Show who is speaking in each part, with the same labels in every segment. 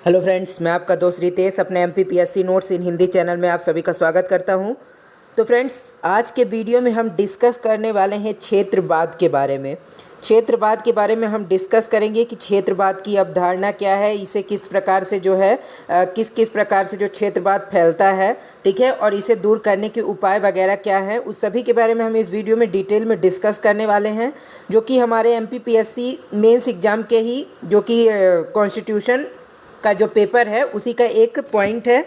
Speaker 1: Hello friends, मैं आपका दोस्त रितेश अपने MPPSC नोट्स इन हिंदी चैनल में आप सभी का स्वागत करता हूं। तो फ्रेंड्स, आज के वीडियो में हम डिस्कस करने वाले हैं क्षेत्रवाद के बारे में। क्षेत्रवाद के बारे में हम डिस्कस करेंगे कि क्षेत्रवाद की अवधारणा क्या है, इसे किस प्रकार से जो है किस किस प्रकार से जो क्षेत्रवाद फैलता है, ठीक है, और इसे दूर करने के उपाय वगैरह क्या है, उस सभी के बारे में हम इस वीडियो में डिटेल में डिस्कस करने वाले हैं, जो कि हमारे MPPSC मेंस एग्ज़ाम के ही जो कि कॉन्स्टिट्यूशन का जो पेपर है उसी का एक पॉइंट है,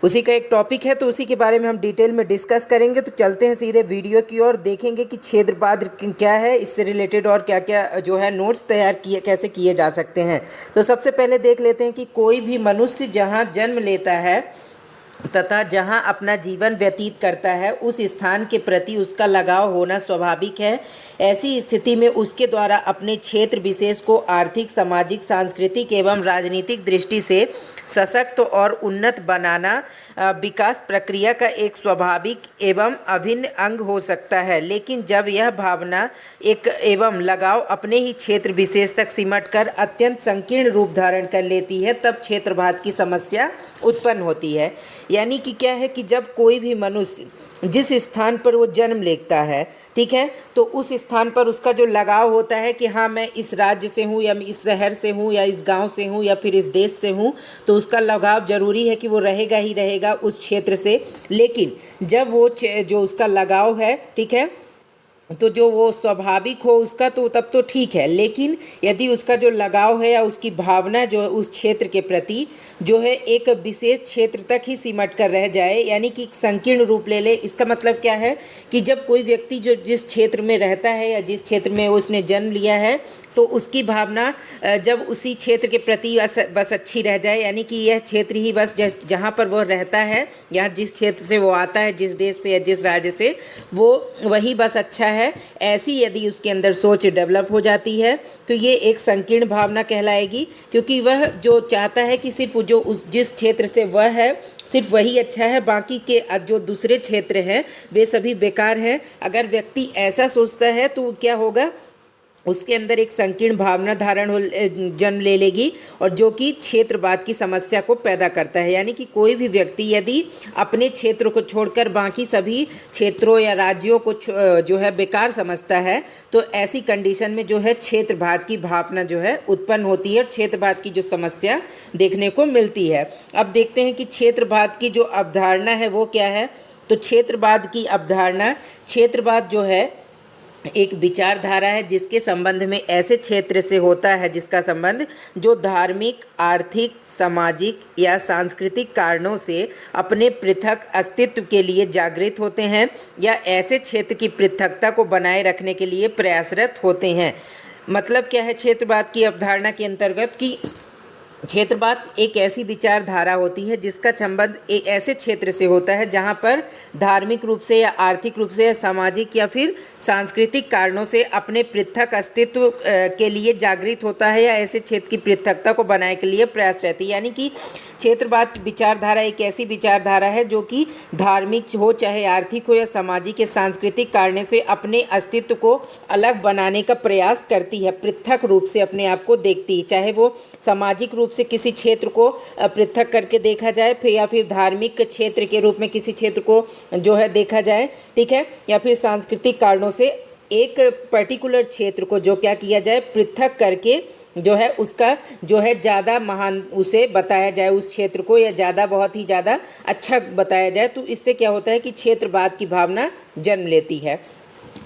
Speaker 1: उसी का एक टॉपिक है। तो उसी के बारे में हम डिटेल में डिस्कस करेंगे। तो चलते हैं सीधे वीडियो की ओर, देखेंगे कि क्षेत्रवाद क्या है, इससे रिलेटेड और क्या क्या जो है नोट्स तैयार किए कैसे किए जा सकते हैं। तो सबसे पहले देख लेते हैं कि कोई भी मनुष्य जहाँ जन्म लेता है तथा जहां अपना जीवन व्यतीत करता है उस स्थान के प्रति उसका लगाव होना स्वाभाविक है। ऐसी स्थिति में उसके द्वारा अपने क्षेत्र विशेष को आर्थिक, सामाजिक, सांस्कृतिक एवं राजनीतिक दृष्टि से सशक्त और उन्नत बनाना विकास प्रक्रिया का एक स्वाभाविक एवं अभिन्न अंग हो सकता है। लेकिन जब यह भावना एक एवं लगाव अपने ही क्षेत्र विशेष तक सिमटकर अत्यंत संकीर्ण रूप धारण कर लेती है, तब क्षेत्रवाद की समस्या उत्पन्न होती है। यानी कि क्या है कि जब कोई भी मनुष्य जिस स्थान पर वो जन्म लेता है, ठीक है, तो उस स्थान पर उसका जो लगाव होता है कि हाँ, मैं इस राज्य से हूँ या मैं इस शहर से हूँ या इस गांव से हूँ या फिर इस देश से हूँ, तो उसका लगाव जरूरी है कि वो रहेगा ही रहेगा उस क्षेत्र से। लेकिन जब वो जो उसका लगाव है, ठीक है, तो जो वो स्वाभाविक हो उसका, तो तब तो ठीक है। लेकिन यदि उसका जो लगाव है या उसकी भावना जो है उस क्षेत्र के प्रति जो है एक विशेष क्षेत्र तक ही सिमट कर रह जाए, यानी कि संकीर्ण रूप ले ले, इसका मतलब क्या है कि जब कोई व्यक्ति जो जिस क्षेत्र में रहता है या जिस क्षेत्र में उसने जन्म लिया है, तो उसकी भावना जब उसी क्षेत्र के प्रति बस अच्छी रह जाए, यानी कि यह क्षेत्र ही बस जहाँ पर वह रहता है या जिस क्षेत्र से वो आता है, जिस देश से या जिस राज्य से, वो वही बस अच्छा है, ऐसी यदि उसके अंदर सोच डेवलप हो जाती है तो ये एक संकीर्ण भावना कहलाएगी। क्योंकि वह जो चाहता है कि सिर्फ जो उस जिस क्षेत्र से वह है सिर्फ वही अच्छा है, बाकी के जो दूसरे क्षेत्र हैं वे सभी बेकार हैं। अगर व्यक्ति ऐसा सोचता है तो क्या होगा, उसके अंदर एक संकीर्ण भावना जन्म ले लेगी, और जो कि क्षेत्रवाद की समस्या को पैदा करता है। यानी कि कोई भी व्यक्ति यदि अपने क्षेत्र को छोड़कर बाकी सभी क्षेत्रों या राज्यों को जो है बेकार समझता है, तो ऐसी कंडीशन में जो है क्षेत्रवाद की भावना जो है उत्पन्न होती है और क्षेत्रवाद की जो समस्या देखने को मिलती है। अब देखते हैं कि क्षेत्रवाद की जो अवधारणा है वो क्या है। तो क्षेत्रवाद की अवधारणा, क्षेत्रवाद जो है एक विचारधारा है जिसके संबंध में ऐसे क्षेत्र से होता है जिसका संबंध जो धार्मिक, आर्थिक, सामाजिक या सांस्कृतिक कारणों से अपने पृथक अस्तित्व के लिए जागृत होते हैं या ऐसे क्षेत्र की पृथकता को बनाए रखने के लिए प्रयासरत होते हैं। मतलब क्या है क्षेत्रवाद की अवधारणा के अंतर्गत कि क्षेत्रवाद एक ऐसी विचारधारा होती है जिसका संबंध एक ऐसे क्षेत्र से होता है जहां पर धार्मिक रूप से या आर्थिक रूप से या सामाजिक या फिर सांस्कृतिक कारणों से अपने पृथक अस्तित्व के लिए जागृत होता है या ऐसे क्षेत्र की पृथकता को बनाने के लिए प्रयास रहती है। यानी कि क्षेत्रवाद विचारधारा एक ऐसी विचारधारा है जो कि धार्मिक हो, चाहे आर्थिक हो या सामाजिक या सांस्कृतिक कारणों से अपने अस्तित्व को अलग बनाने का प्रयास करती है, पृथक रूप से अपने आप को देखती है। चाहे वो सामाजिक रूप से किसी क्षेत्र को पृथक करके देखा जाए, फिर या फिर धार्मिक क्षेत्र के रूप में किसी क्षेत्र को जो है देखा जाए, ठीक है, या फिर सांस्कृतिक कारणों से एक पर्टिकुलर क्षेत्र को जो क्या किया जाए, पृथक करके जो है उसका जो है ज़्यादा महान उसे बताया जाए, उस क्षेत्र को, या ज़्यादा बहुत ही ज़्यादा अच्छा बताया जाए। तो इससे क्या होता है कि क्षेत्रवाद की भावना जन्म लेती है।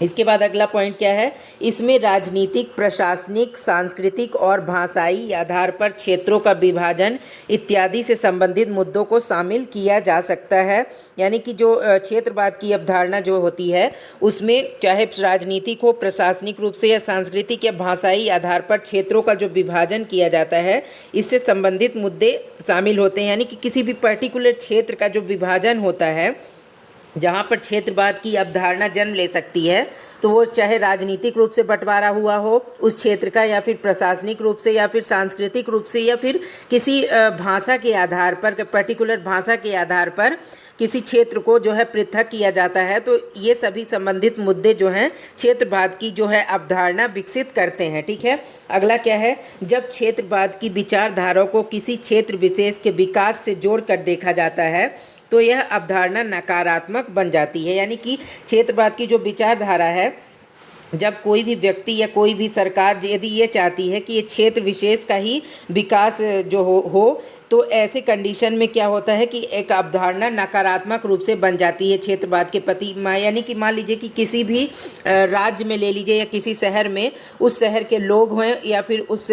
Speaker 1: इसके बाद अगला पॉइंट क्या है, इसमें राजनीतिक, प्रशासनिक, सांस्कृतिक और भाषाई आधार पर क्षेत्रों का विभाजन इत्यादि से संबंधित मुद्दों को शामिल किया जा सकता है। यानी कि जो क्षेत्रवाद की अवधारणा जो होती है उसमें चाहे राजनीतिक हो, प्रशासनिक रूप से या सांस्कृतिक या भाषाई आधार पर क्षेत्रों का जो विभाजन किया जाता है, इससे संबंधित मुद्दे शामिल होते हैं। यानी कि किसी भी पर्टिकुलर क्षेत्र का जो विभाजन होता है जहाँ पर क्षेत्रवाद की अवधारणा जन्म ले सकती है, तो वो चाहे राजनीतिक रूप से बंटवारा हुआ हो उस क्षेत्र का, या फिर प्रशासनिक रूप से, या फिर सांस्कृतिक रूप से, या फिर किसी भाषा के आधार पर, पर्टिकुलर भाषा के आधार पर किसी क्षेत्र को जो है पृथक किया जाता है। तो ये सभी संबंधित मुद्दे जो हैं क्षेत्रवाद की जो है अवधारणा विकसित करते हैं। ठीक है, अगला क्या है, जब क्षेत्रवाद की विचारधारा को किसी क्षेत्र विशेष के विकास से जोड़कर देखा जाता है तो यह अवधारणा नकारात्मक बन जाती है। यानी कि क्षेत्रवाद की जो विचारधारा है, जब कोई भी व्यक्ति या कोई भी सरकार यदि ये चाहती है कि ये क्षेत्र विशेष का ही विकास जो हो तो ऐसे कंडीशन में क्या होता है कि एक अवधारणा नकारात्मक रूप से बन जाती है क्षेत्रवाद के प्रति। यानी कि मान लीजिए कि किसी भी राज्य में ले लीजिए या किसी शहर में, उस शहर के लोग हों या फिर उस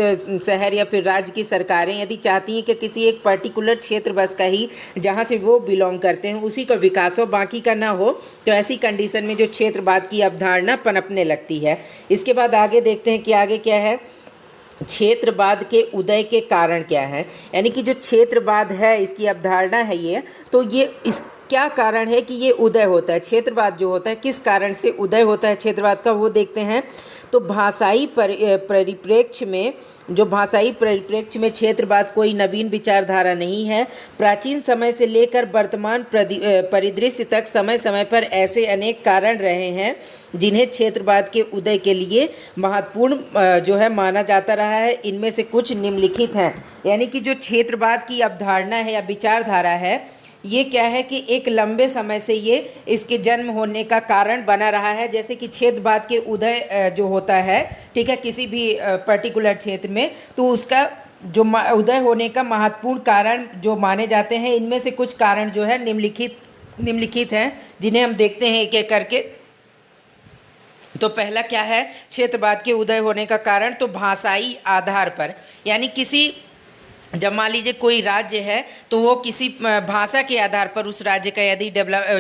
Speaker 1: शहर या फिर राज्य की सरकारें यदि चाहती हैं कि किसी एक पर्टिकुलर क्षेत्र बस का ही, जहाँ से वो बिलोंग करते हैं, उसी का विकास हो, बाकी का ना हो, तो ऐसी कंडीशन में जो क्षेत्रवाद की अवधारणा पनपने लगती है। इसके बाद आगे देखते हैं कि आगे क्या है, क्षेत्रवाद के उदय के कारण क्या है। यानी कि जो क्षेत्रवाद है, इसकी अवधारणा है ये, तो ये इस क्या कारण है कि ये उदय होता है, क्षेत्रवाद जो होता है किस कारण से उदय होता है क्षेत्रवाद का, वो देखते हैं। तो भाषाई परिप्रेक्ष्य में, जो भाषाई परिप्रेक्ष्य में क्षेत्रवाद कोई नवीन विचारधारा नहीं है। प्राचीन समय से लेकर वर्तमान परिदृश्य तक समय समय पर ऐसे अनेक कारण रहे हैं जिन्हें क्षेत्रवाद के उदय के लिए महत्वपूर्ण जो है माना जाता रहा है। इनमें से कुछ निम्नलिखित हैं। यानी कि जो क्षेत्रवाद की अवधारणा है या विचारधारा है, ये क्या है कि एक लंबे समय से ये इसके जन्म होने का कारण बना रहा है। जैसे कि क्षेत्रवाद के उदय जो होता है, ठीक है, किसी भी पर्टिकुलर क्षेत्र में, तो उसका जो उदय होने का महत्वपूर्ण कारण जो माने जाते हैं, इनमें से कुछ कारण जो है निम्नलिखित हैं, जिन्हें हम देखते हैं एक एक करके। तो पहला क्या है क्षेत्रवाद के उदय होने का कारण, तो भाषाई आधार पर, यानी किसी, जब मान लीजिए कोई राज्य है तो वो किसी भाषा के आधार पर उस राज्य का यदि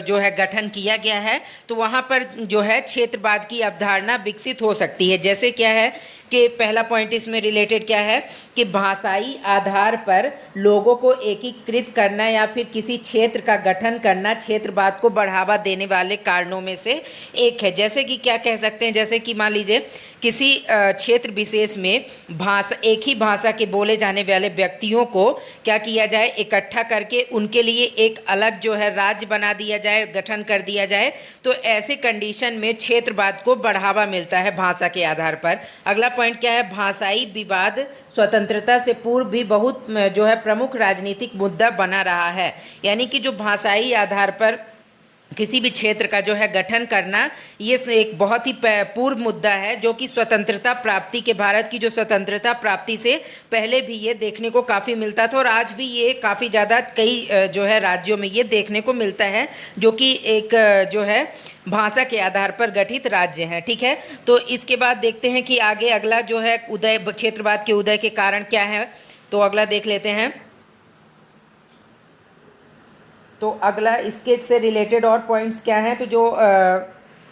Speaker 1: जो है गठन किया गया है तो वहाँ पर जो है क्षेत्रवाद की अवधारणा विकसित हो सकती है। जैसे क्या है कि पहला पॉइंट इसमें रिलेटेड क्या है कि भाषाई आधार पर लोगों को एकीकृत करना या फिर किसी क्षेत्र का गठन करना क्षेत्रवाद को बढ़ावा देने वाले कारणों में से एक है। जैसे कि क्या कह सकते हैं, जैसे कि मान लीजिए किसी क्षेत्र विशेष में एक ही भाषा के बोले जाने वाले व्यक्तियों को क्या किया जाए, इकट्ठा करके उनके लिए एक अलग जो है राज्य बना दिया जाए, गठन कर दिया जाए। तो ऐसे कंडीशन में क्षेत्रवाद को बढ़ावा मिलता है भाषा के आधार पर। अगला पॉइंट क्या है, भाषाई विवाद स्वतंत्रता से पूर्व भी बहुत जो है प्रमुख राजनीतिक मुद्दा बना रहा है। यानी कि जो भाषाई आधार पर किसी भी क्षेत्र का जो है गठन करना, ये एक बहुत ही पूर्व मुद्दा है, जो कि स्वतंत्रता प्राप्ति के, भारत की जो स्वतंत्रता प्राप्ति से पहले भी ये देखने को काफ़ी मिलता था और आज भी ये काफ़ी ज़्यादा कई जो है राज्यों में ये देखने को मिलता है, जो कि एक जो है भाषा के आधार पर गठित राज्य हैं। ठीक है, तो इसके बाद देखते हैं कि आगे अगला जो है उदय, क्षेत्रवाद के उदय के कारण क्या है। तो अगला देख लेते हैं। तो अगला इसके से रिलेटेड और पॉइंट्स क्या हैं, तो जो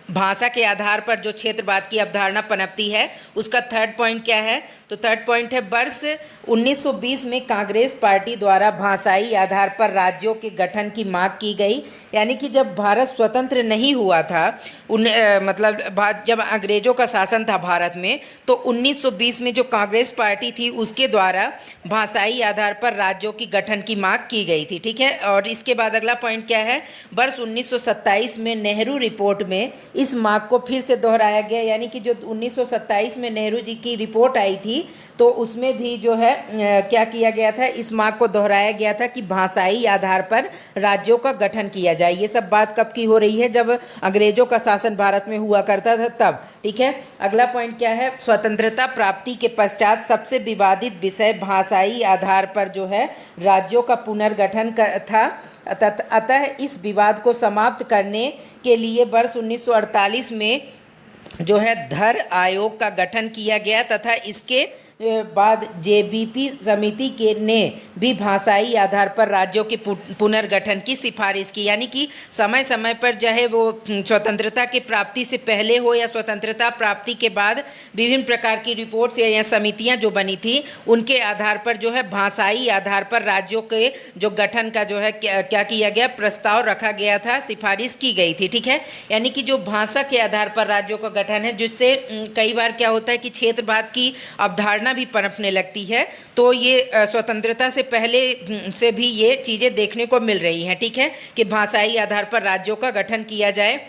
Speaker 1: भाषा के आधार पर जो क्षेत्रवाद की अवधारणा पनपती है, उसका थर्ड पॉइंट क्या है, तो थर्ड पॉइंट है वर्ष 1920 में कांग्रेस पार्टी द्वारा भाषाई आधार पर राज्यों के गठन की मांग की गई। यानी कि जब भारत स्वतंत्र नहीं हुआ था, जब अंग्रेजों का शासन था भारत में, तो 1920 में जो कांग्रेस पार्टी थी उसके द्वारा भाषाई आधार पर राज्यों की गठन की मांग की गई थी। ठीक है, और इसके बाद अगला पॉइंट क्या है, वर्ष 1927 में नेहरू रिपोर्ट में इस मांग को फिर से दोहराया गया। यानी कि जो 1927 में नेहरू जी की रिपोर्ट आई थी, तो उसमें भी जो है क्या किया गया था, इस मांग को दोहराया गया था कि भाषाई आधार पर राज्यों का गठन किया जाए। ये सब बात कब की हो रही है, जब अंग्रेजों का शासन भारत में हुआ करता था तब। ठीक है, अगला पॉइंट क्या है, स्वतंत्रता प्राप्ति के पश्चात सबसे विवादित विषय भाषाई आधार पर जो है राज्यों का पुनर्गठन था। अतः इस विवाद को समाप्त करने के लिए वर्ष 1948 में जो है धर आयोग का गठन किया गया तथा इसके बाद जेबीपी समिति के ने भी भाषाई आधार पर राज्यों के पुनर्गठन की सिफारिश की। यानी कि समय समय पर चाहे वो स्वतंत्रता की प्राप्ति से पहले हो या स्वतंत्रता प्राप्ति के बाद विभिन्न प्रकार की रिपोर्ट्स या समितियां जो बनी थी, उनके आधार पर जो है भाषाई आधार पर राज्यों के जो गठन का जो है क्या किया गया, प्रस्ताव रखा गया था, सिफारिश की गई थी। ठीक है, यानी कि जो भाषा के आधार पर राज्यों का गठन है, जिससे कई बार क्या होता है कि क्षेत्रवाद की अवधारणा अवधारणा भी पनपने लगती है। तो ये स्वतंत्रता से पहले से भी ये चीज़ें देखने को मिल रही हैं, ठीक है, कि भाषाई आधार पर राज्यों का गठन किया जाए।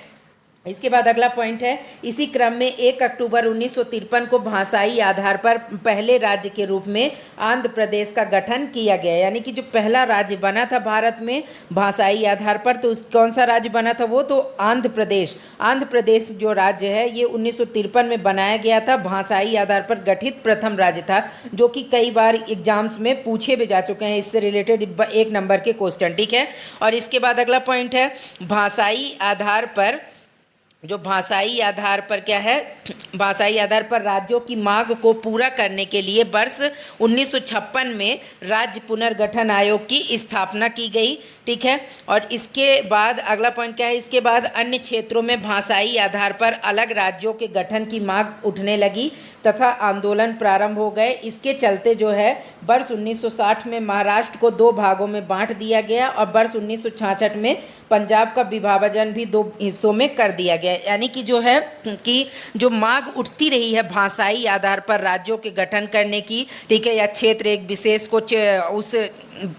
Speaker 1: इसके बाद अगला पॉइंट है, इसी क्रम में 1 अक्टूबर 1953 को भाषाई आधार पर पहले राज्य के रूप में आंध्र प्रदेश का गठन किया गया। यानी कि जो पहला राज्य बना था भारत में भाषाई आधार पर, तो कौन सा राज्य बना था? वो तो आंध्र प्रदेश। आंध्र प्रदेश जो राज्य है ये 1953 में बनाया गया था, भाषाई आधार पर गठित प्रथम राज्य था, जो कि कई बार एग्जाम्स में पूछे भी जा चुके हैं इससे रिलेटेड 1 नंबर के क्वेश्चन, ठीक है। और इसके बाद अगला पॉइंट है, भाषाई आधार पर जो भाषाई आधार पर क्या है, भाषाई आधार पर राज्यों की मांग को पूरा करने के लिए वर्ष 1956 में राज्य पुनर्गठन आयोग की स्थापना की गई, ठीक है। और इसके बाद अगला पॉइंट क्या है, इसके बाद अन्य क्षेत्रों में भाषाई आधार पर अलग राज्यों के गठन की मांग उठने लगी तथा आंदोलन प्रारंभ हो गए। इसके चलते जो है वर्ष 1960 में महाराष्ट्र को 2 भागों में बांट दिया गया और वर्ष 1966 में पंजाब का विभाजन भी 2 हिस्सों में कर दिया गया। यानी कि जो है कि जो मांग उठती रही है भाषाई आधार पर राज्यों के गठन करने की, ठीक है, या क्षेत्र एक विशेष को उस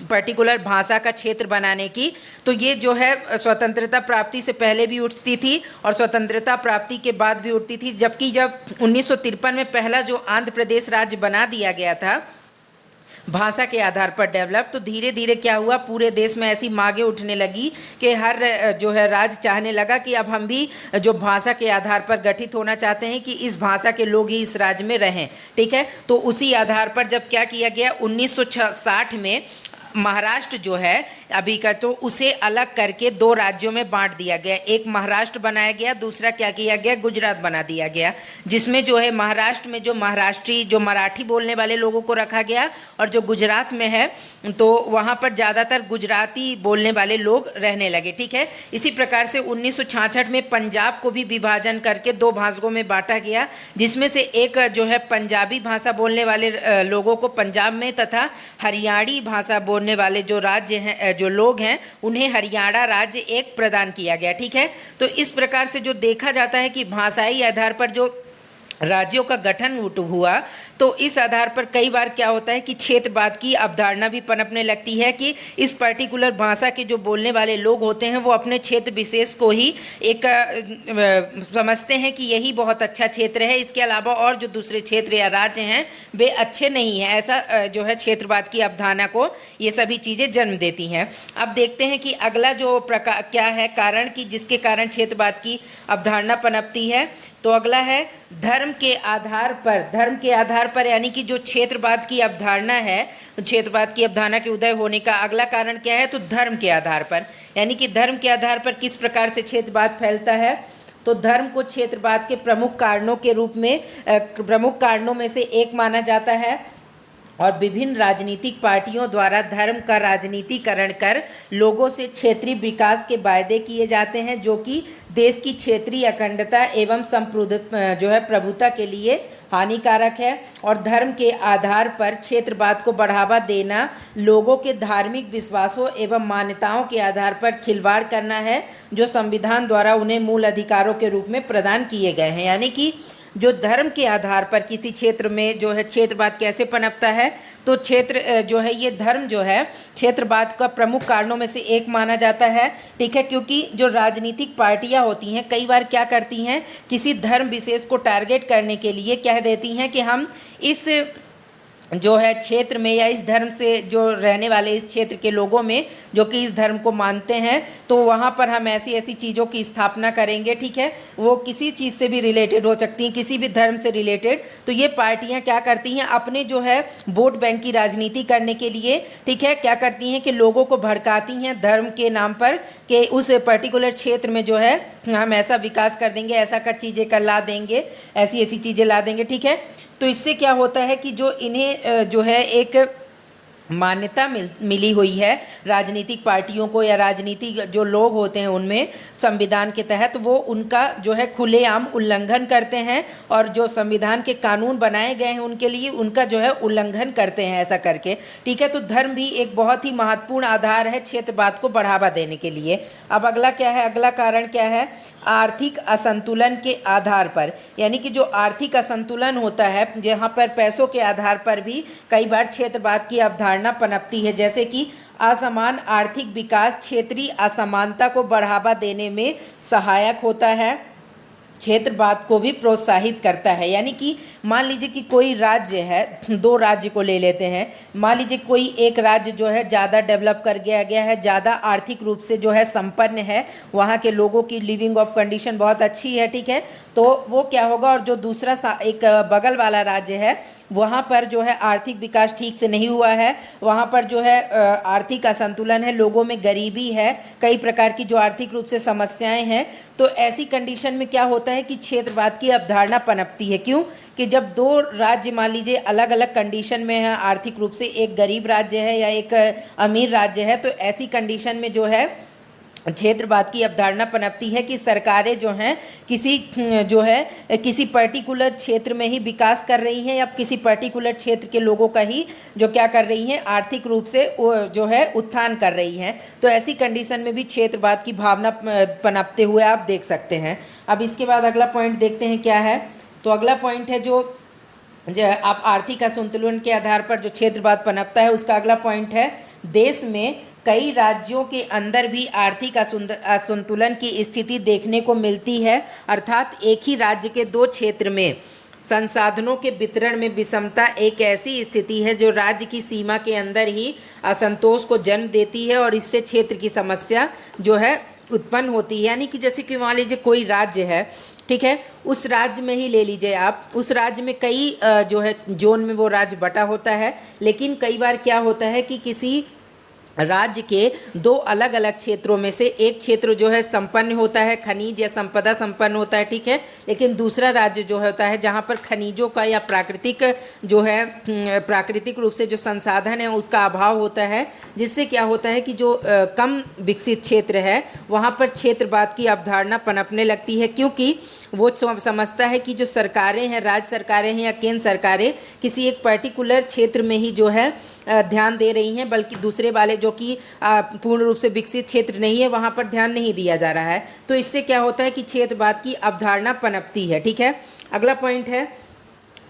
Speaker 1: पर्टिकुलर भाषा का क्षेत्र बनाने की, तो ये जो है स्वतंत्रता प्राप्ति से पहले भी उठती थी और स्वतंत्रता प्राप्ति के बाद भी उठती थी। जबकि जब 1953 में पहला जो आंध्र प्रदेश राज्य बना दिया गया था भाषा के आधार पर डेवलप, तो धीरे धीरे क्या हुआ, पूरे देश में ऐसी मांगें उठने लगी कि हर जो है राज्य चाहने लगा कि अब हम भी जो भाषा के आधार पर गठित होना चाहते हैं कि इस भाषा के लोग ही इस राज्य में रहें, ठीक है। तो उसी आधार पर जब क्या किया गया 1960 में महाराष्ट्र जो है अभी का, तो उसे अलग करके 2 राज्यों में बांट दिया गया। एक महाराष्ट्र बनाया गया, दूसरा क्या किया गया, गुजरात बना दिया गया, जिसमें जो है महाराष्ट्र में जो महाराष्ट्री जो मराठी बोलने वाले लोगों को रखा गया और जो गुजरात में है तो वहाँ पर ज़्यादातर गुजराती बोलने वाले लोग रहने लगे, ठीक है। इसी प्रकार से 1966 में पंजाब को भी विभाजन करके 2 भागों में बांटा गया, जिसमें से एक जो है पंजाबी भाषा बोलने वाले लोगों को पंजाब में तथा हरियाणी भाषा बोलने वाले जो राज्य हैं जो लोग हैं उन्हें हरियाणा राज्य एक प्रदान किया गया, ठीक है। तो इस प्रकार से जो देखा जाता है कि भाषाई आधार पर जो राज्यों का गठन हुआ, तो इस आधार पर कई बार क्या होता है कि क्षेत्रवाद की अवधारणा भी पनपने लगती है कि इस पर्टिकुलर भाषा के जो बोलने वाले लोग होते हैं वो अपने क्षेत्र विशेष को ही एक समझते हैं कि यही बहुत अच्छा क्षेत्र है, इसके अलावा और जो दूसरे क्षेत्र या राज्य हैं वे अच्छे नहीं हैं। ऐसा जो है क्षेत्रवाद की अवधारणा को ये सभी चीज़ें जन्म देती हैं। अब देखते हैं कि अगला जो प्रकार क्या है कारण कि जिसके कारण क्षेत्रवाद की अवधारणा पनपती है। तो अगला है धर्म के आधार पर। धर्म के आधार पर यानी कि जो क्षेत्रवाद की अवधारणा है, क्षेत्रवाद की अवधारणा के उदय होने का अगला कारण क्या है, तो धर्म के आधार पर। यानी कि धर्म के आधार पर किस प्रकार से क्षेत्रवाद फैलता है, तो धर्म को क्षेत्रवाद के प्रमुख कारणों के रूप में प्रमुख कारणों में से एक माना जाता है और विभिन्न राजनीतिक पार्टियों द्वारा धर्म का राजनीतिकरण कर लोगों से क्षेत्रीय विकास के वायदे किए जाते हैं, जो कि देश की क्षेत्रीय अखंडता एवं जो है प्रभुता के लिए हानिकारक है। और धर्म के आधार पर क्षेत्रवाद को बढ़ावा देना लोगों के धार्मिक विश्वासों एवं मान्यताओं के आधार पर खिलवाड़ करना है, जो संविधान द्वारा उन्हें मूल अधिकारों के रूप में प्रदान किए गए हैं। यानी कि जो धर्म के आधार पर किसी क्षेत्र में जो है क्षेत्रवाद कैसे पनपता है, तो क्षेत्र जो है ये धर्म जो है क्षेत्रवाद का प्रमुख कारणों में से एक माना जाता है, ठीक है। क्योंकि जो राजनीतिक पार्टियां होती हैं कई बार क्या करती हैं, किसी धर्म विशेष को टारगेट करने के लिए कह देती हैं कि हम इस जो है क्षेत्र में या इस धर्म से जो रहने वाले इस क्षेत्र के लोगों में जो कि इस धर्म को मानते हैं, तो वहाँ पर हम ऐसी ऐसी चीज़ों की स्थापना करेंगे, ठीक है। वो किसी चीज़ से भी रिलेटेड हो सकती हैं, किसी भी धर्म से रिलेटेड। तो ये पार्टियाँ क्या करती हैं, अपने जो है वोट बैंक की राजनीति करने के लिए, ठीक है, क्या करती हैं कि लोगों को भड़काती हैं धर्म के नाम पर कि उस पर्टिकुलर क्षेत्र में जो है हम ऐसा विकास कर देंगे, ऐसा कर चीज़ें कर ला देंगे, ऐसी ऐसी चीज़ें ला देंगे, ठीक है। तो इससे क्या होता है कि जो इन्हें जो है एक मान्यता मिली हुई है राजनीतिक पार्टियों को या राजनीतिक जो लोग होते हैं उनमें संविधान के तहत, वो उनका जो है खुलेआम उल्लंघन करते हैं और जो संविधान के कानून बनाए गए हैं उनके लिए उनका जो है उल्लंघन करते हैं ऐसा करके। ठीक है, तो धर्म भी एक बहुत ही महत्वपूर्ण आधार है क्षेत्रवाद को बढ़ावा देने के लिए। अब अगला क्या है, अगला कारण क्या है, आर्थिक असंतुलन के आधार पर, यानी कि जो आर्थिक असंतुलन होता है जहाँ पर पैसों के आधार पर भी कई बार क्षेत्रवाद की अवधारणा पनपती है, जैसे कि असमान आर्थिक विकास क्षेत्रीय असमानता को बढ़ावा देने में सहायक होता है, क्षेत्रवाद को भी प्रोत्साहित करता है। यानी कि मान लीजिए कि कोई राज्य है, दो राज्य को ले लेते हैं, मान लीजिए कोई एक राज्य जो है ज़्यादा डेवलप कर गया है, ज़्यादा आर्थिक रूप से जो है संपन्न है, वहाँ के लोगों की लिविंग ऑफ कंडीशन बहुत अच्छी है, ठीक है, तो वो क्या होगा, और जो दूसरा एक बगल वाला राज्य है वहाँ पर जो है आर्थिक विकास ठीक से नहीं हुआ है, वहाँ पर जो है आर्थिक असंतुलन है, लोगों में गरीबी है, कई प्रकार की जो आर्थिक रूप से समस्याएं हैं, तो ऐसी कंडीशन में क्या होता है कि क्षेत्रवाद की अवधारणा पनपती है। क्यों कि जब दो राज्य मान लीजिए अलग अलग कंडीशन में है आर्थिक रूप से, एक गरीब राज्य है या एक अमीर राज्य है, तो ऐसी कंडीशन में जो है क्षेत्रवाद की अवधारणा पनपती है कि सरकारें जो हैं किसी पर्टिकुलर क्षेत्र में ही विकास कर रही हैं या किसी पर्टिकुलर क्षेत्र के लोगों का ही जो क्या कर रही हैं आर्थिक रूप से जो है उत्थान कर रही हैं। तो ऐसी कंडीशन में भी क्षेत्रवाद की भावना पनपते हुए आप देख सकते हैं। अब इसके बाद अगला पॉइंट देखते हैं क्या है। तो अगला पॉइंट है जो आप आर्थिक असंतुलन के आधार पर जो क्षेत्रवाद पनपता है उसका अगला पॉइंट है, देश में कई राज्यों के अंदर भी आर्थिक असंतुलन की स्थिति देखने को मिलती है, अर्थात एक ही राज्य के दो क्षेत्र में संसाधनों के वितरण में विषमता एक ऐसी स्थिति है जो राज्य की सीमा के अंदर ही असंतोष को जन्म देती है और इससे क्षेत्र की समस्या जो है उत्पन्न होती है। यानी कि जैसे कि मान लीजिए कोई राज्य है, ठीक है, उस राज्य में ही ले लीजिए आप, उस राज्य में कई जो है जोन में वो राज्य बटा होता है, लेकिन कई बार क्या होता है कि किसी राज्य के दो अलग अलग क्षेत्रों में से एक क्षेत्र जो है संपन्न होता है, खनिज या संपदा संपन्न होता है, ठीक है, लेकिन दूसरा राज्य जो होता है जहाँ पर खनिजों का या प्राकृतिक जो है प्राकृतिक रूप से जो संसाधन है उसका अभाव होता है, जिससे क्या होता है कि जो कम विकसित क्षेत्र है वहाँ पर क्षेत्रवाद की अवधारणा पनपने लगती है, क्योंकि वो समझता है कि जो सरकारें हैं, राज्य सरकारें हैं या केंद्र सरकारें किसी एक पर्टिकुलर क्षेत्र में ही जो है ध्यान दे रही हैं, बल्कि दूसरे वाले जो कि पूर्ण रूप से विकसित क्षेत्र नहीं है वहाँ पर ध्यान नहीं दिया जा रहा है। तो इससे क्या होता है कि क्षेत्रवाद की अवधारणा पनपती है। ठीक है, अगला पॉइंट है,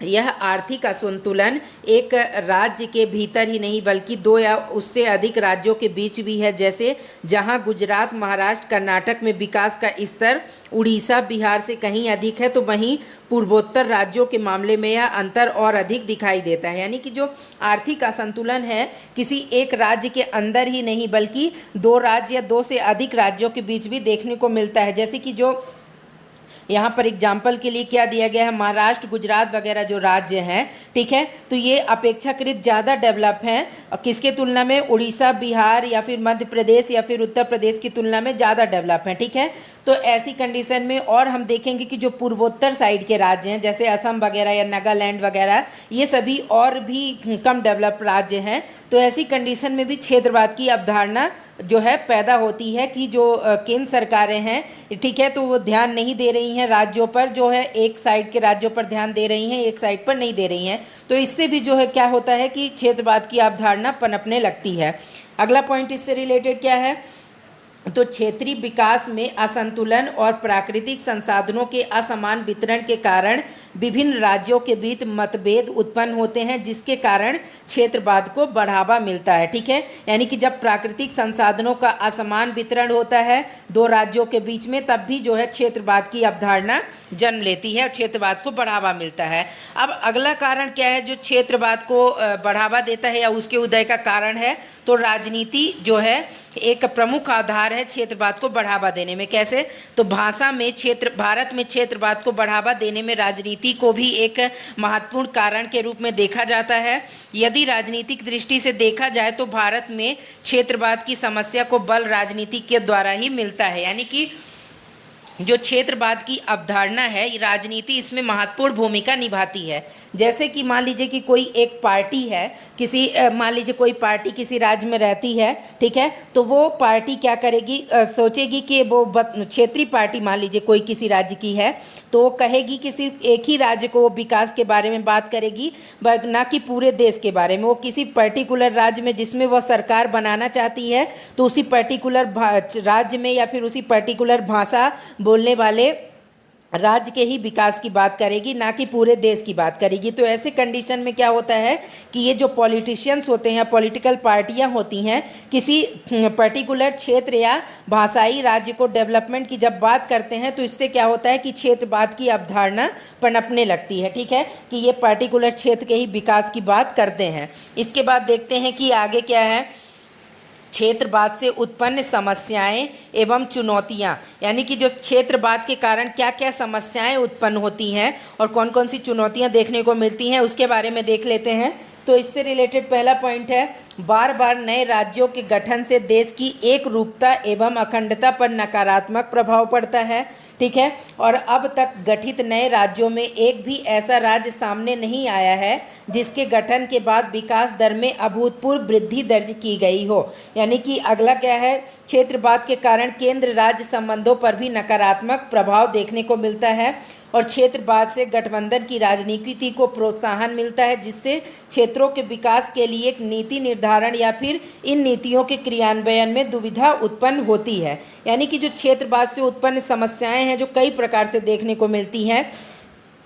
Speaker 1: यह आर्थिक असंतुलन एक राज्य के भीतर ही नहीं बल्कि दो या उससे अधिक राज्यों के बीच भी है। जैसे जहां गुजरात, महाराष्ट्र, कर्नाटक में विकास का स्तर उड़ीसा, बिहार से कहीं अधिक है, तो वहीं पूर्वोत्तर राज्यों के मामले में यह अंतर और अधिक दिखाई देता है। यानी कि जो आर्थिक असंतुलन है किसी एक राज्य के अंदर ही नहीं बल्कि दो राज्य या दो से अधिक राज्यों के बीच भी देखने को मिलता है। जैसे कि जो यहाँ पर एग्जाम्पल के लिए क्या दिया गया है, महाराष्ट्र, गुजरात वगैरह जो राज्य हैं, ठीक है, तो ये अपेक्षाकृत ज़्यादा डेवलप हैं किसके तुलना में, उड़ीसा, बिहार या फिर मध्य प्रदेश या फिर उत्तर प्रदेश की तुलना में ज़्यादा डेवलप हैं। ठीक है, तो ऐसी कंडीशन में और हम देखेंगे कि जो पूर्वोत्तर साइड के राज्य हैं जैसे असम वगैरह या नागालैंड वगैरह, ये सभी और भी कम डेवलप राज्य हैं। तो ऐसी कंडीशन में भी क्षेत्रवाद की अवधारणा जो है पैदा होती है कि जो केंद्र सरकारें हैं, ठीक है, तो वो ध्यान नहीं दे रही हैं राज्यों पर, जो है एक साइड के राज्यों पर ध्यान दे रही हैं, एक साइड पर नहीं दे रही हैं। तो इससे भी जो है क्या होता है कि क्षेत्रवाद की अवधारणा पनपने लगती है। अगला पॉइंट इससे रिलेटेड क्या है, तो क्षेत्रीय विकास में असंतुलन और प्राकृतिक संसाधनों के असमान वितरण के कारण विभिन्न राज्यों के बीच मतभेद उत्पन्न होते हैं, जिसके कारण क्षेत्रवाद को बढ़ावा मिलता है। ठीक है, यानी कि जब प्राकृतिक संसाधनों का असमान वितरण होता है दो राज्यों के बीच में, तब भी जो है क्षेत्रवाद की अवधारणा जन्म लेती है और क्षेत्रवाद को बढ़ावा मिलता है। अब अगला कारण क्या है जो क्षेत्रवाद को बढ़ावा देता है या उसके उदय का कारण है, तो राजनीति जो है एक प्रमुख आधार है क्षेत्रवाद को बढ़ावा देने में। कैसे, तो भारत में क्षेत्रवाद को बढ़ावा देने में राजनीति को भी एक महत्वपूर्ण कारण के रूप में देखा जाता है। यदि राजनीतिक दृष्टि से देखा जाए तो भारत में क्षेत्रवाद की समस्या को बल राजनीति के द्वारा ही मिलता है। यानी कि जो क्षेत्रवाद की अवधारणा है, राजनीति इसमें महत्वपूर्ण भूमिका निभाती है। जैसे कि मान लीजिए कि कोई एक पार्टी है, मान लीजिए कोई पार्टी किसी राज्य में रहती है, ठीक है, तो वो पार्टी क्या करेगी, सोचेगी कि वो क्षेत्रीय पार्टी मान लीजिए कोई किसी राज्य की है, तो वो कहेगी कि सिर्फ एक ही राज्य को वो विकास के बारे में बात करेगी, ना कि पूरे देश के बारे में। वो किसी पर्टिकुलर राज्य में जिसमें वो सरकार बनाना चाहती है, तो उसी पर्टिकुलर राज्य में या फिर उसी पर्टिकुलर भाषा बोलने वाले राज्य के ही विकास की बात करेगी, ना कि पूरे देश की बात करेगी। तो ऐसे कंडीशन में क्या होता है कि ये जो पॉलिटिशियंस होते हैं, पॉलिटिकल पार्टियां होती हैं, किसी पर्टिकुलर क्षेत्र या भाषाई राज्य को डेवलपमेंट की जब बात करते हैं, तो इससे क्या होता है कि क्षेत्रवाद की अवधारणा पनपने लगती है, ठीक है, कि ये पर्टिकुलर क्षेत्र के ही विकास की बात करते हैं। इसके बाद देखते हैं कि आगे क्या है। क्षेत्रवाद से उत्पन्न समस्याएं एवं चुनौतियां, यानी कि जो क्षेत्रवाद के कारण क्या क्या समस्याएं उत्पन्न होती हैं और कौन कौन सी चुनौतियां देखने को मिलती हैं, उसके बारे में देख लेते हैं। तो इससे रिलेटेड पहला पॉइंट है, बार बार नए राज्यों के गठन से देश की एक रूपता एवं अखंडता पर नकारात्मक प्रभाव पड़ता है, ठीक है। और अब तक गठित नए राज्यों में एक भी ऐसा राज्य सामने नहीं आया है जिसके गठन के बाद विकास दर में अभूतपूर्व वृद्धि दर्ज की गई हो। यानी कि अगला क्या है, क्षेत्रवाद के कारण केंद्र राज्य संबंधों पर भी नकारात्मक प्रभाव देखने को मिलता है और क्षेत्रवाद से गठबंधन की राजनीति को प्रोत्साहन मिलता है, जिससे क्षेत्रों के विकास के लिए एक नीति निर्धारण या फिर इन नीतियों के क्रियान्वयन में दुविधा उत्पन्न होती है। यानी कि जो क्षेत्रवाद से उत्पन्न समस्याएं हैं, जो कई प्रकार से देखने को मिलती हैं।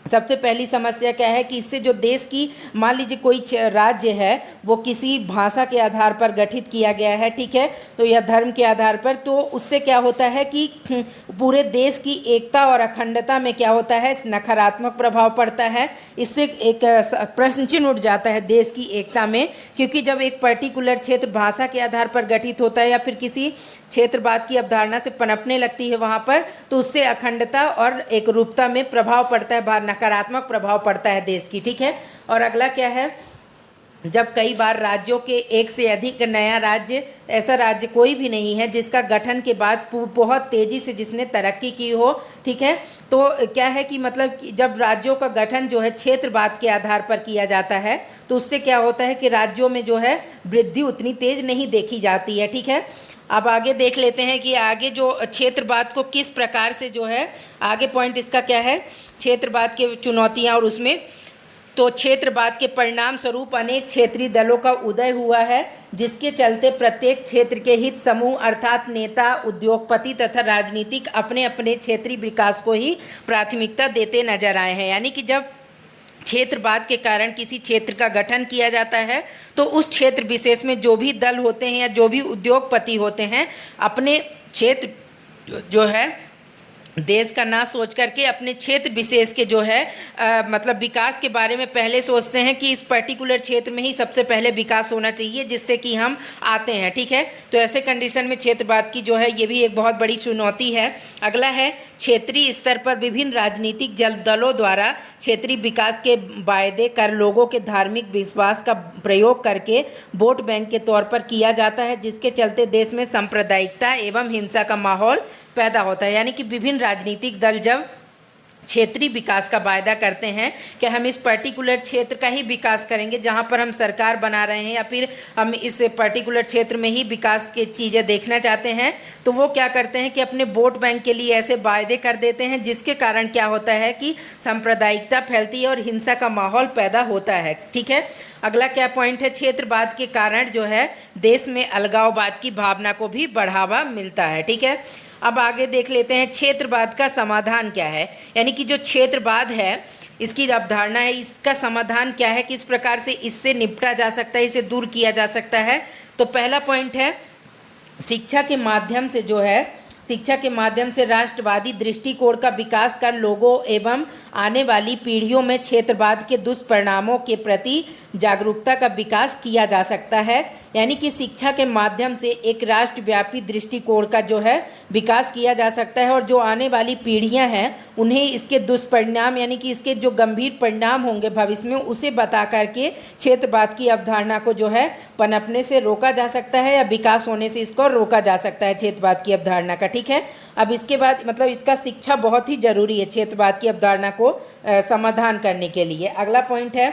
Speaker 1: सबसे पहली समस्या क्या है कि इससे जो देश की मान लीजिए कोई राज्य है, वो किसी भाषा के आधार पर गठित किया गया है, ठीक है, तो या धर्म के आधार पर, तो उससे क्या होता है कि पूरे देश की एकता और अखंडता में क्या होता है, नकारात्मक प्रभाव पड़ता है। इससे एक प्रश्न चिन्ह उठ जाता है देश की एकता में, क्योंकि जब एक पर्टिकुलर क्षेत्र भाषा के आधार पर गठित होता है या फिर किसी क्षेत्रवाद की अवधारणा से पनपने लगती है वहाँ पर, तो उससे अखंडता और एक रूपता में प्रभाव पड़ता है, नकारात्मक प्रभाव पड़ता है देश की, ठीक है। और अगला क्या है, जब कई बार राज्यों के एक से अधिक नया राज्य, ऐसा राज्य कोई भी नहीं है जिसका गठन के बाद बहुत तेज़ी से जिसने तरक्की की हो, ठीक है, तो क्या है कि मतलब कि जब राज्यों का गठन जो है क्षेत्रवाद के आधार पर किया जाता है, तो उससे क्या होता है कि राज्यों में जो है वृद्धि उतनी तेज नहीं देखी जाती है, ठीक है। अब आगे देख लेते हैं कि आगे जो क्षेत्रवाद को किस प्रकार से जो है, आगे पॉइंट इसका क्या है, क्षेत्रवाद के चुनौतियां और उसमें, तो क्षेत्रवाद के परिणाम स्वरूप अनेक क्षेत्रीय दलों का उदय हुआ है, जिसके चलते प्रत्येक क्षेत्र के हित समूह अर्थात नेता, उद्योगपति तथा राजनीतिक अपने अपने क्षेत्रीय विकास को ही प्राथमिकता देते नजर आए हैं। यानी कि जब क्षेत्रवाद के कारण किसी क्षेत्र का गठन किया जाता है, तो उस क्षेत्र विशेष में जो भी दल होते हैं या जो भी उद्योगपति होते हैं, अपने क्षेत्र जो है देश का ना सोच करके अपने क्षेत्र विशेष के जो है मतलब विकास के बारे में पहले सोचते हैं कि इस पर्टिकुलर क्षेत्र में ही सबसे पहले विकास होना चाहिए, जिससे कि हम आते हैं, ठीक है। तो ऐसे कंडीशन में क्षेत्रवाद की जो है ये भी एक बहुत बड़ी चुनौती है। अगला है, क्षेत्रीय स्तर पर विभिन्न राजनीतिक दलों द्वारा क्षेत्रीय विकास के वायदे कर लोगों के धार्मिक विश्वास का प्रयोग करके वोट बैंक के तौर पर किया जाता है, जिसके चलते देश में सांप्रदायिकता एवं हिंसा का माहौल पैदा होता है। यानी कि विभिन्न राजनीतिक दल जब क्षेत्रीय विकास का वायदा करते हैं कि हम इस पर्टिकुलर क्षेत्र का ही विकास करेंगे, जहां पर हम सरकार बना रहे हैं या फिर हम इस पर्टिकुलर क्षेत्र में ही विकास की चीज़ें देखना चाहते हैं, तो वो क्या करते हैं कि अपने वोट बैंक के लिए ऐसे वायदे कर देते हैं, जिसके कारण क्या होता है कि सांप्रदायिकता फैलती है और हिंसा का माहौल पैदा होता है, ठीक है। अगला क्या पॉइंट है, क्षेत्रवाद के कारण जो है देश में अलगाववाद की भावना को भी बढ़ावा मिलता है, ठीक है। अब आगे देख लेते हैं क्षेत्रवाद का समाधान क्या है। यानी कि जो क्षेत्रवाद है, इसकी अवधारणा है, इसका समाधान क्या है, किस प्रकार से इससे निपटा जा सकता है, इसे दूर किया जा सकता है। तो पहला पॉइंट है, शिक्षा के माध्यम से जो है, शिक्षा के माध्यम से राष्ट्रवादी दृष्टिकोण का विकास कर लोगों एवं आने वाली पीढ़ियों में क्षेत्रवाद के दुष्परिणामों के प्रति जागरूकता का विकास किया जा सकता है। यानी कि शिक्षा के माध्यम से एक राष्ट्रव्यापी दृष्टिकोण का जो है विकास किया जा सकता है और जो आने वाली पीढ़ियां हैं उन्हें इसके दुष्परिणाम यानी कि इसके जो गंभीर परिणाम होंगे भविष्य में उसे बता करके क्षेत्रवाद की अवधारणा को जो है पनपने से रोका जा सकता है या विकास होने से इसको रोका जा सकता है क्षेत्रवाद की अवधारणा का। ठीक है, अब इसके बाद मतलब इसका शिक्षा बहुत ही जरूरी है क्षेत्रवाद की अवधारणा को समाधान करने के लिए। अगला पॉइंट है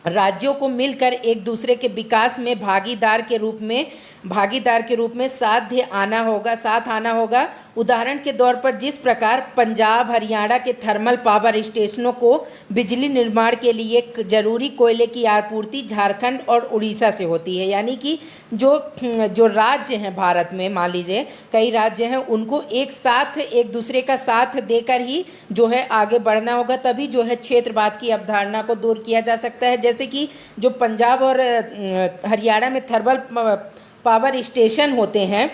Speaker 1: राज्यों को मिलकर एक दूसरे के विकास में भागीदार के रूप में साथ आना होगा। उदाहरण के तौर पर जिस प्रकार पंजाब हरियाणा के थर्मल पावर स्टेशनों को बिजली निर्माण के लिए जरूरी कोयले की आपूर्ति झारखंड और उड़ीसा से होती है, यानी कि जो राज्य हैं भारत में, मान लीजिए कई राज्य हैं, उनको एक दूसरे का साथ देकर ही जो है आगे बढ़ना होगा, तभी जो है क्षेत्रवाद की अवधारणा को दूर किया जा सकता है। जैसे कि जो पंजाब और हरियाणा में थर्मल पावर स्टेशन होते हैं,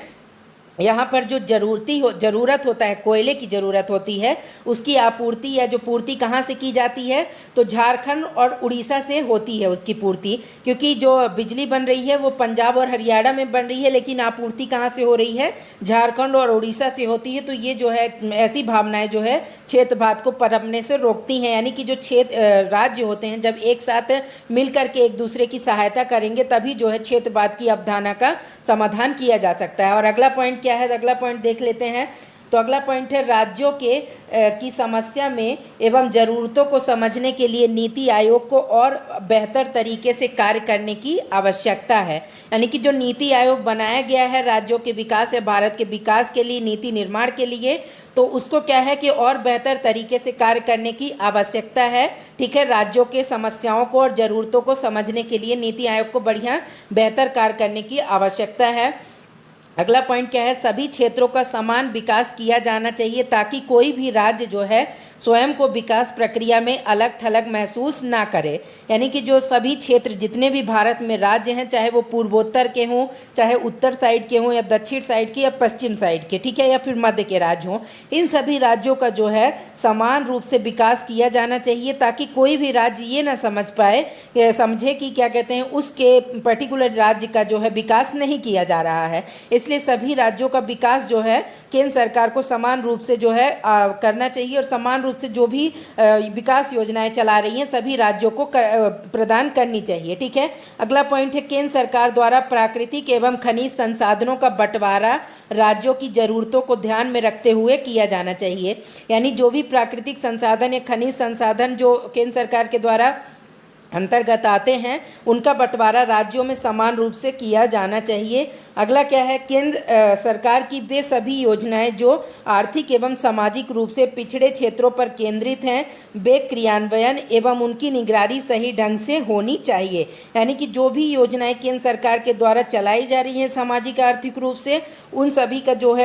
Speaker 1: यहाँ पर जो ज़रूरत होता है, कोयले की ज़रूरत होती है, उसकी आपूर्ति या जो पूर्ति कहाँ से की जाती है, तो झारखंड और उड़ीसा से होती है उसकी पूर्ति, क्योंकि जो बिजली बन रही है वो पंजाब और हरियाणा में बन रही है, लेकिन आपूर्ति कहाँ से हो रही है, झारखंड और उड़ीसा से होती है। तो ये जो है ऐसी भावनाएं जो है क्षेत्रवाद को पनपने से रोकती हैं, यानी कि जो राज्य होते हैं जब एक साथ मिल करके एक दूसरे की सहायता करेंगे तभी जो है क्षेत्रवाद की अवधारणा का समाधान किया जा सकता है। और अगला पॉइंट क्या है, अगला पॉइंट देख लेते हैं। तो अगला पॉइंट है राज्यों की समस्या में एवं ज़रूरतों को समझने के लिए नीति आयोग को और बेहतर तरीके से कार्य करने की आवश्यकता है। यानी कि जो नीति आयोग बनाया गया है राज्यों के विकास या भारत के विकास के लिए, नीति निर्माण के लिए, तो उसको क्या है कि और बेहतर तरीके से कार्य करने की आवश्यकता है। ठीक है, राज्यों के समस्याओं को और ज़रूरतों को समझने के लिए नीति आयोग को बेहतर कार्य करने की आवश्यकता है। अगला पॉइंट क्या है, सभी क्षेत्रों का समान विकास किया जाना चाहिए ताकि कोई भी राज्य जो है स्वयं को विकास प्रक्रिया में अलग थलग महसूस ना करे। यानी कि जो सभी क्षेत्र जितने भी भारत में राज्य हैं, चाहे वो पूर्वोत्तर के हों, चाहे उत्तर साइड के हों, या दक्षिण साइड के, या पश्चिम साइड के, ठीक है, या फिर मध्य के राज्य हों, इन सभी राज्यों का जो है समान रूप से विकास किया जाना चाहिए ताकि कोई भी राज्य ये ना समझे कि क्या कहते हैं उसके पर्टिकुलर राज्य का जो है विकास नहीं किया जा रहा है। इसलिए सभी राज्यों का विकास जो है केंद्र सरकार को समान रूप से जो है करना चाहिए और समान रूप से जो भी विकास योजनाएं चला रही हैं सभी राज्यों को प्रदान करनी चाहिए। ठीक है, अगला पॉइंट है केंद्र सरकार द्वारा प्राकृतिक एवं खनिज संसाधनों का बंटवारा राज्यों की ज़रूरतों को ध्यान में रखते हुए किया जाना चाहिए। यानी जो भी प्राकृतिक संसाधन या खनिज संसाधन जो केंद्र सरकार के द्वारा अंतर्गत आते हैं उनका बंटवारा राज्यों में समान रूप से किया जाना चाहिए। अगला क्या है, केंद्र सरकार की वे सभी योजनाएं जो आर्थिक एवं सामाजिक रूप से पिछड़े क्षेत्रों पर केंद्रित हैं, वे क्रियान्वयन एवं उनकी निगरानी सही ढंग से होनी चाहिए। यानी कि जो भी योजनाएं केंद्र सरकार के द्वारा चलाई जा रही हैं सामाजिक आर्थिक रूप से, उन सभी का जो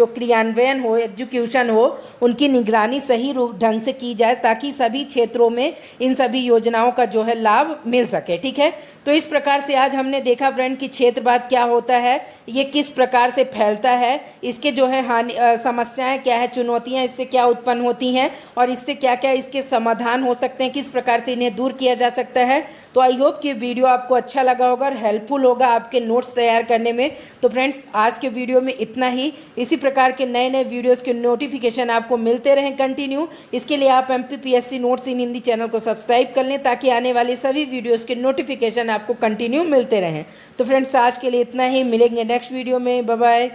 Speaker 1: क्रियान्वयन हो, एग्जीक्यूशन हो, उनकी निगरानी सही ढंग से की जाए ताकि सभी क्षेत्रों में इन सभी योजनाओं का जो है लाभ मिल सके। ठीक है, तो इस प्रकार से आज हमने देखा फ्रेंड कि क्षेत्रवाद क्या होता है, ये किस प्रकार से फैलता है, इसके जो है समस्याएं क्या है, चुनौतियां इससे क्या उत्पन्न होती हैं और इससे क्या क्या इसके समाधान हो सकते हैं, किस प्रकार से इन्हें दूर किया जा सकता है। तो आई होप कि वीडियो आपको अच्छा लगा होगा और हेल्पफुल होगा आपके नोट्स तैयार करने में। तो फ्रेंड्स आज के वीडियो में इतना ही। इसी प्रकार के नए नए वीडियोस के नोटिफिकेशन आपको मिलते रहें कंटिन्यू। इसके लिए आप MPPSC नोट्स इन हिंदी चैनल को सब्सक्राइब कर लें ताकि आने वाली सभी वीडियोज़ के नोटिफिकेशन आपको कंटिन्यू मिलते रहें। तो फ्रेंड्स आज के लिए इतना ही, मिलेंगे नेक्स्ट वीडियो में, बाय बाय।